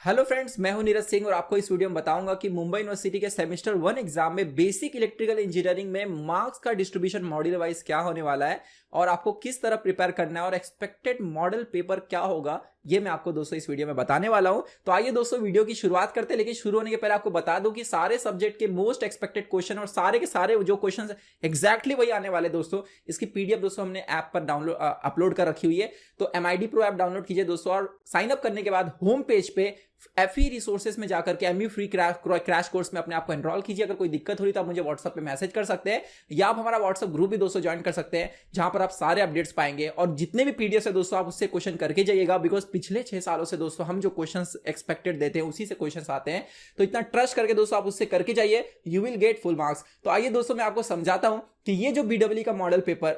Hello friends, मैं हूं नीरज सिंह और आपको इस वीडियो में बताऊंगा कि मुंबई यूनिवर्सिटी के सेमेस्टर 1 एग्जाम में बेसिक इलेक्ट्रिकल इंजीनियरिंग में मार्क्स का डिस्ट्रीब्यूशन मॉड्यूल वाइज क्या होने वाला है और आपको किस तरह प्रिपेयर करना है और एक्सपेक्टेड मॉडल पेपर क्या होगा, ये मैं आपको दोस्तों इस वीडियो में बताने वाला हूं। तो आइए दोस्तों वीडियो की शुरुआत करते हैं, लेकिन शुरू होने के पहले आपको बता दूं कि सारे सब्जेक्ट के मोस्ट एक्सपेक्टेड क्वेश्चन और सारे के सारे जो क्वेश्चन एग्जैक्टली वही आने वाले दोस्तों। इसकी पीडीएफ दोस्तों हमने ऐप पर डाउनलोड अपलोड कर रखी हुई है, तो MID Pro ऐप डाउनलोड कीजिए दोस्तों और साइन अप करने के बाद होम पेज पे FE रिसोर्सेज में जाकर के MU फ्री क्रैश कोर्स में अपने आप को एनरोल कीजिए। अगर कोई दिक्कत हो रही तो आप मुझे व्हाट्सएप पे मैसेज कर सकते हैं या आप हमारा व्हाट्सएप ग्रुप भी दोस्तों ज्वाइन कर सकते हैं, जहां पर आप सारे अपडेट्स पाएंगे और जितने भी पीडीएफ है दोस्तों आप उससे क्वेश्चन करके जाइएगा। बिकॉज पिछले 6 सालों से दोस्तों हम जो क्वेश्चन एक्सपेक्टेड देते हैं उसी से क्वेश्चन आते हैं, तो इतना ट्रस्ट करके दोस्तों आप उससे करके जाइए, you will get full marks. तो आइए दोस्तों मैं आपको समझाता हूं कि ये जो BEE का मॉडल पेपर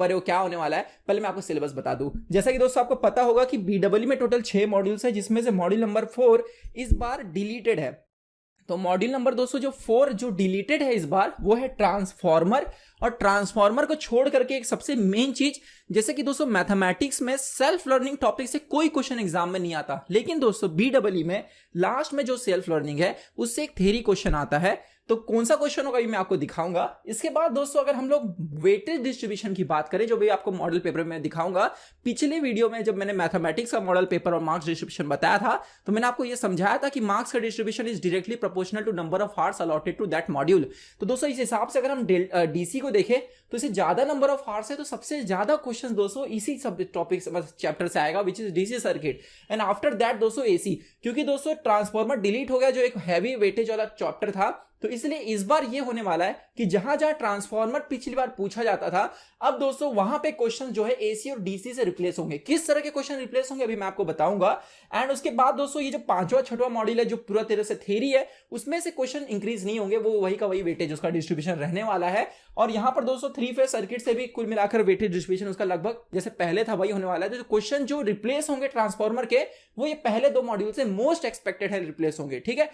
है वो क्या होने वाला है। पहले मैं आपको सिलेबस बता दूं। जैसा कि दोस्तों आपको पता होगा कि BEE में टोटल 6 मॉड्यूल्स है, जिसमें से मॉड्यूल नंबर 4 इस बार डिलीटेड है। तो मॉड्यूल नंबर दोस्तों जो 4 जो डिलीटेड है इस बार वो है ट्रांसफॉर्मर। और ट्रांसफॉर्मर को छोड़ करके एक सबसे मेन चीज, जैसे कि दोस्तों मैथमेटिक्स में सेल्फ लर्निंग टॉपिक से कोई क्वेश्चन एग्जाम में नहीं आता, लेकिन दोस्तों BEE में लास्ट में जो सेल्फ लर्निंग है उससे एक थ्योरी क्वेश्चन आता है। तो कौन सा क्वेश्चन होगा ये मैं आपको दिखाऊंगा। इसके बाद दोस्तों अगर हम लोग वेटेज डिस्ट्रीब्यूशन की बात करें, जो भी आपको मॉडल पेपर में दिखाऊंगा, पिछले वीडियो में जब मैंने मैथमेटिक्स का मॉडल पेपर और मार्क्स डिस्ट्रीब्यूशन बताया था तो मैंने आपको ये समझाया था कि मार्क्स का distribution is directly proportional to number of hours allotted to that module. तो दोस्तों इस हिसाब से अगर हम DC को देखें तो इसे ज्यादा नंबर ऑफ आवर्स है तो सबसे ज्यादा क्वेश्चन दोस्तों इसी सब टॉपिक चैप्टर से आएगा, which is DC circuit. And after that दोस्तों AC, क्योंकि दोस्तों ट्रांसफॉर्मर डिलीट हो गया जो एक हैवी वेटेज वाला चैप्टर था, तो इसलिए इस बार ये होने वाला है कि जहां जहां ट्रांसफॉर्मर पिछली बार पूछा जाता था, अब दोस्तों वहां पे क्वेश्चन जो है AC और DC से रिप्लेस होंगे। किस तरह के क्वेश्चन रिप्लेस होंगे अभी मैं आपको बताऊंगा। एंड उसके बाद दोस्तों ये जो 5वां 6वां मॉड्यूल है जो पूरा तरह से थ्योरी है, उसमें से क्वेश्चन इंक्रीज नहीं होंगे, वो वही का वही वेटेज उसका डिस्ट्रीब्यूशन रहने वाला है। और यहां पर दोस्तों 3 फेज सर्किट से भी कुल मिलाकर वेटेज डिस्ट्रीब्यूशन उसका लगभग जैसे पहले था वही होने वाला है। तो क्वेश्चन जो रिप्लेस होंगे ट्रांसफॉर्मर के, वो ये पहले 2 मॉड्यूल से मोस्ट एक्सपेक्टेड है रिप्लेस होंगे। ठीक है,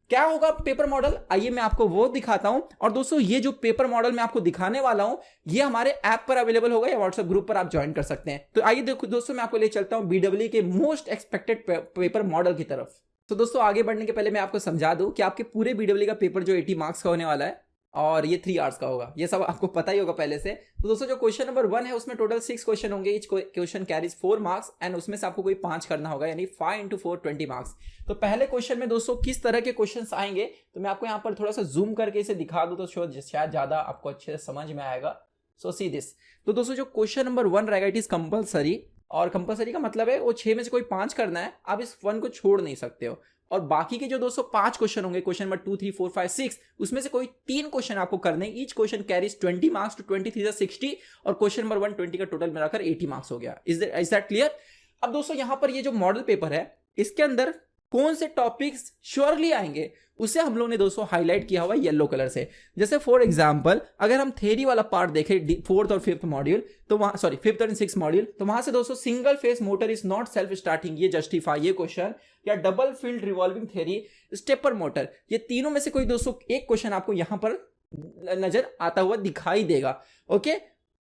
क्या होगा पेपर मॉडल, आइए मैं आपको वो दिखाता हूं। और दोस्तों ये जो पेपर मॉडल मैं आपको दिखाने वाला हूं ये हमारे ऐप पर अवेलेबल होगा या व्हाट्सएप ग्रुप पर आप ज्वाइन कर सकते हैं। तो आइए देखो दोस्तों मैं आपको ले चलता हूं BEE के मोस्ट एक्सपेक्टेड पेपर मॉडल की तरफ। तो दोस्तों आगे बढ़ने के पहले मैं आपको समझा दूं कि आपके पूरे BEE का पेपर जो 80 मार्क्स का होने वाला है और ये 3 आवर्स का होगा, ये सब आपको पता ही होगा पहले से। तो दोस्तों जो क्वेश्चन नंबर 1 है उसमें टोटल 6 क्वेश्चन होंगे, each question carries 4 marks and उसमें से आपको कोई 5 करना होगा, यानी 5 × 4 20 मार्क्स। तो पहले क्वेश्चन में दोस्तों किस तरह के क्वेश्चंस आएंगे, तो मैं आपको यहाँ पर थोड़ा सा जूम करके इसे दिखा दूं तो शायद ज्यादा आपको अच्छे से समझ में आएगा। सो सी दिस। तो दोस्तों जो क्वेश्चन नंबर 1 रहेगा इट इज कंपलसरी, और कंपलसरी का मतलब है वो 6 में से कोई 5 करना है, आप इस 1 को छोड़ नहीं सकते हो। और बाकी के जो दोस्तों 5 क्वेश्चन होंगे, क्वेश्चन नंबर 2 3 4 5 6, उसमें से कोई 3 क्वेश्चन आपको करने, each question carries 20 marks to 23 60, और क्वेश्चन नंबर 1 20 का टोटल मिलाकर 80 मार्क्स हो गया। Is that clear. अब दोस्तों यहां पर ये जो मॉडल पेपर है इसके अंदर कौन से टॉपिक्स श्योरली आएंगे उसे हम लोगों ने दोस्तों हाईलाइट किया हुआ येलो कलर से। जैसे फॉर एग्जांपल अगर हम थ्योरी वाला पार्ट देखें 4th और 5th मॉड्यूल, तो वहां 5th और 6th मॉड्यूल, तो वहां से दोस्तों single phase motor is not self starting, ये जस्टिफाई ये क्वेश्चन, या double field revolving theory, stepper motor, ये तीनों में से कोई दोस्तों एक क्वेश्चन आपको यहां पर नजर आता हुआ दिखाई देगा। ओके,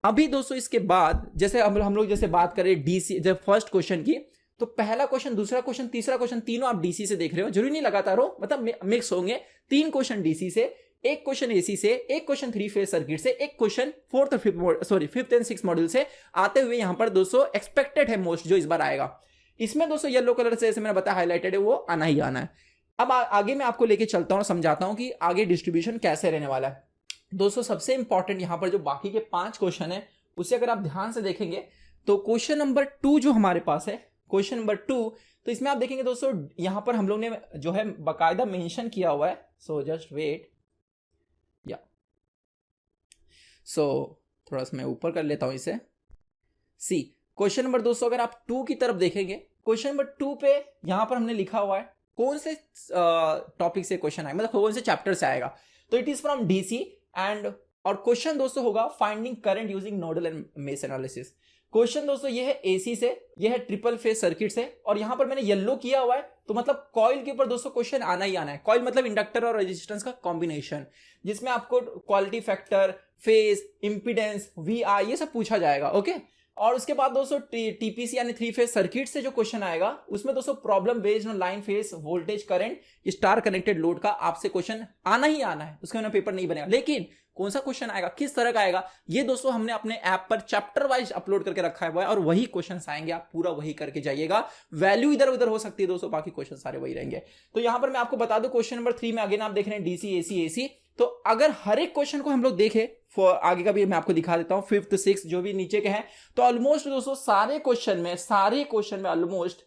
अभी दोस्तों इसके बाद जैसे हम लोग जैसे बात करें DC जब फर्स्ट क्वेश्चन की, तो पहला क्वेश्चन, दूसरा क्वेश्चन, तीसरा क्वेश्चन, तीनों आप DC से देख रहे हो, जरूरी नहीं लगातार हो, मतलब मिक्स होंगे। 3 क्वेश्चन DC से, एक क्वेश्चन AC से, एक क्वेश्चन 3 फेज सर्किट से, एक question 5th and 6th module से आते हुए यहां पर दोस्तों एक्सपेक्टेड है मोस्ट जो इस बार आएगा। इसमें दोस्तों येलो कलर से जैसे मैंने बताया हाईलाइटेड है, वो आना ही आना है। अब आगे मैं आपको लेके चलता हूं और समझाता हूं कि आगे डिस्ट्रीब्यूशन कैसे रहने वाला है। दोस्तों सबसे इंपॉर्टेंट यहां पर जो बाकी के 5 क्वेश्चन है उसे अगर आप ध्यान से देखेंगे तो क्वेश्चन नंबर 2 जो हमारे पास है, क्वेश्चन नंबर 2, तो इसमें आप देखेंगे दोस्तों यहां पर हम लोग ने जो है बाकायदा मेंशन किया हुआ है। सो जस्ट वेट, या सो थोड़ा सा मैं ऊपर कर लेता हूं इसे। सी क्वेश्चन नंबर 200 अगर आप 2 की तरफ देखेंगे, क्वेश्चन नंबर 2 पे यहां पर हमने लिखा हुआ है कौन से टॉपिक से क्वेश्चन आएगा, मतलब कौन से चैप्टर से आएगा। तो it is from DC and, और क्वेश्चन दोस्तों होगा finding current using nodal and mesh analysis. Question दोस्तों ये है AC से, ये है ट्रिपल फेज सर्किट से, और यहां पर मैंने येलो किया हुआ है, तो मतलब कॉइल के ऊपर दोस्तों क्वेश्चन आना ही आना है। कॉइल मतलब इंडक्टर और रेजिस्टेंस का कॉम्बिनेशन, जिसमें आपको quality factor, phase, impedance, VI ये सब पूछा जाएगा। ओके, और उसके बाद दोस्तों टीपीसी यानी 3 फेज सर्किट से जो क्वेश्चन आएगा उसमें दोस्तों problem based on line phase voltage current star connected load का आपसे क्वेश्चन आना ही आना है, उसके बिना पेपर नहीं बनेगा। लेकिन कौन सा क्वेश्चन आएगा, किस तरह का आएगा, ये दोस्तों हमने अपने ऐप पर चैप्टर वाइज अपलोड करके रखा है और वही क्वेश्चंस आएंगे, आप पूरा वही करके जाइएगा। वैल्यू इधर उधर हो सकती है दोस्तों, बाकी क्वेश्चन सारे वही रहेंगे। तो यहां पर मैं आपको बता दूं क्वेश्चन नंबर 3 में अगेन आप देख रहे हैं डीसी एसी एसी। तो अगर हर एक क्वेश्चन को हम लोग देखें, आगे का भी मैं आपको दिखा देता हूं, 5th 6th जो भी नीचे के हैं, तो ऑलमोस्ट दोस्तों सारे क्वेश्चन में ऑलमोस्ट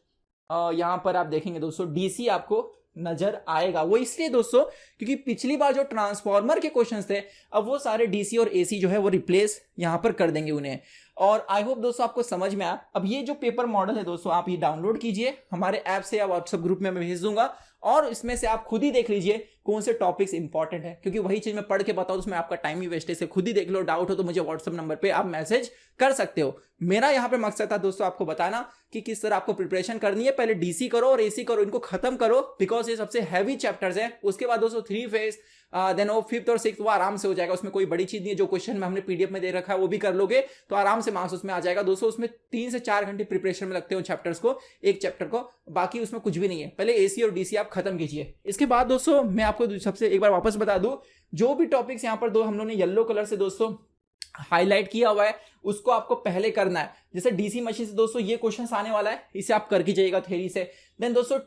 यहां पर आप देखेंगे दोस्तों डीसी आपको नजर आएगा। वो इसलिए दोस्तों क्योंकि पिछली बार जो ट्रांसफॉर्मर के क्वेश्चंस थे अब वो सारे डीसी और एसी जो है वो रिप्लेस यहां पर कर देंगे उन्हें। और आई होप दोस्तों आपको समझ में आया। अब ये जो पेपर मॉडल है दोस्तों आप ये डाउनलोड कीजिए हमारे ऐप से या व्हाट्सएप ग्रुप में मैं भेज दूंगा, और इसमें से आप खुद ही देख लीजिए कौन से टॉपिक्स इंपॉर्टेंट है, क्योंकि वही चीज मैं पढ़ के बताऊं तो उसमें आपका टाइम ही वेस्ट है। खुद ही देख लो, डाउट हो तो मुझे व्हाट्सएप नंबर पे आप मैसेज कर सकते हो। मेरा यहाँ पे मकसद था दोस्तों आपको बताना कि किस तरह आपको प्रिपरेशन करनी है। पहले डीसी करो और एसी करो, इनको खत्म करो बिकॉज ये सबसे हैवी चैप्टर्स है। उसके बाद दोस्तों 3 फेज देन वो 5th और 6th वो आराम से हो जाएगा, उसमें कोई बड़ी चीज नहीं है। जो क्वेश्चन में हमने पीडीएफ में दे रखा है वो भी कर लोगे तो आराम से मार्क्स उसमें आ जाएगा दोस्तों। उसमें 3 से 4 घंटे प्रिपरेशन में लगते हो चैप्टर्स को, एक चैप्टर को, बाकी उसमें कुछ भी नहीं है। पहले एसी और डीसी आप खत्म कीजिए। इसके बाद दोस्तों मैं आपको सबसे एक बार वापस बता दूं, जो भी टॉपिक्स यहाँ पर दो हम लोगों ने येलो कलर से दोस्तों हाईलाइट किया हुआ है उसको आपको पहले करना है। जैसे डीसी मशीन से दोस्तों ये क्वेश्चन आने वाला है, इसे आप करके जाइएगा थ्योरी से। देन दोस्तों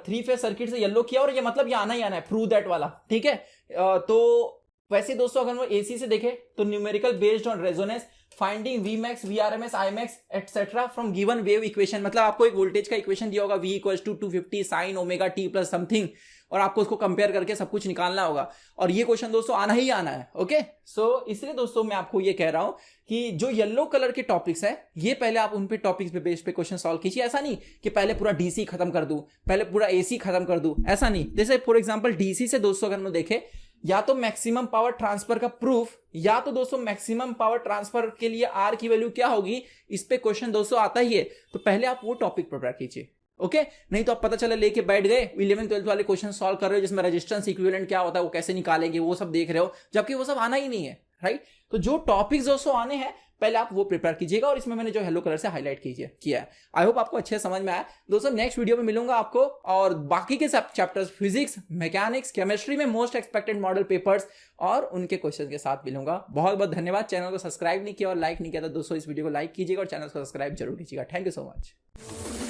3 फेज सर्किट से येलो किया और ये मतलब ये आना ही आना है, प्रूव दैट वाला, ठीक है। तो वैसे दोस्तों अगर हम एसी से देखें तो numerical based on resonance finding V max V R M S I max etcetera from given wave equation. मतलब आपको एक वोल्टेज का इक्वेशन दिया होगा v equals to 250 sine omega T plus something, और आपको उसको कंपेयर करके सब कुछ निकालना होगा। और ये क्वेश्चन दोस्तों आना ही आना है, ओके। सो इसलिए दोस्तों मैं आपको ये कह रहा हूं कि जो येलो कलर के टॉपिक्स है ये पहले आप उन पे टॉपिक्स पे बेस पे क्वेश्चन सॉल्व कीजिए। ऐसा नहीं कि पहले पूरा डीसी खत्म कर दूं, पहले पूरा एसी खत्म कर दूं, ऐसा नहीं। जैसे फॉर एग्जांपल डीसी से दोस्तों अगर हम देखें, या तो मैक्सिमम पावर ट्रांसफर का प्रूफ, या तो दोस्तों मैक्सिमम पावर ट्रांसफर के लिए आर की वैल्यू क्या होगी, इस पे क्वेश्चन दोस्तों आता ही है। तो पहले आप वो टॉपिक प्रिपेयर कीजिए, ओके। नहीं तो आप पता चले लेके बैठ गए 11th 12th वाले क्वेश्चन सॉल्व कर रहे हो जिसमें रेजिस्टेंस इक्विवेलेंट क्या होता है वो कैसे निकालेंगे वो सब देख रहे हो, जबकि वो सब आना ही नहीं है, राइट। तो जो टॉपिक्स दोस्तों आने हैं पहले आप वो प्रिपेयर कीजिएगा, और इसमें मैंने जो येलो कलर से हाईलाइट किया है। आई होप आपको अच्छे समझ में आया दोस्तों। नेक्स्ट वीडियो में मिलूंगा आपको और बाकी के सब चैप्टर्स फिजिक्स, मैकेनिक्स, केमिस्ट्री में मोस्ट एक्सपेक्टेड मॉडल पेपर्स और उनके क्वेश्चन के साथ मिलूंगा। बहुत बहुत धन्यवाद। चैनल को सब्सक्राइब नहीं किया और लाइक नहीं किया तो दोस्तों इस वीडियो को लाइक कीजिएगा और चैनल को सब्सक्राइब जरूर कीजिएगा। Thank you so much.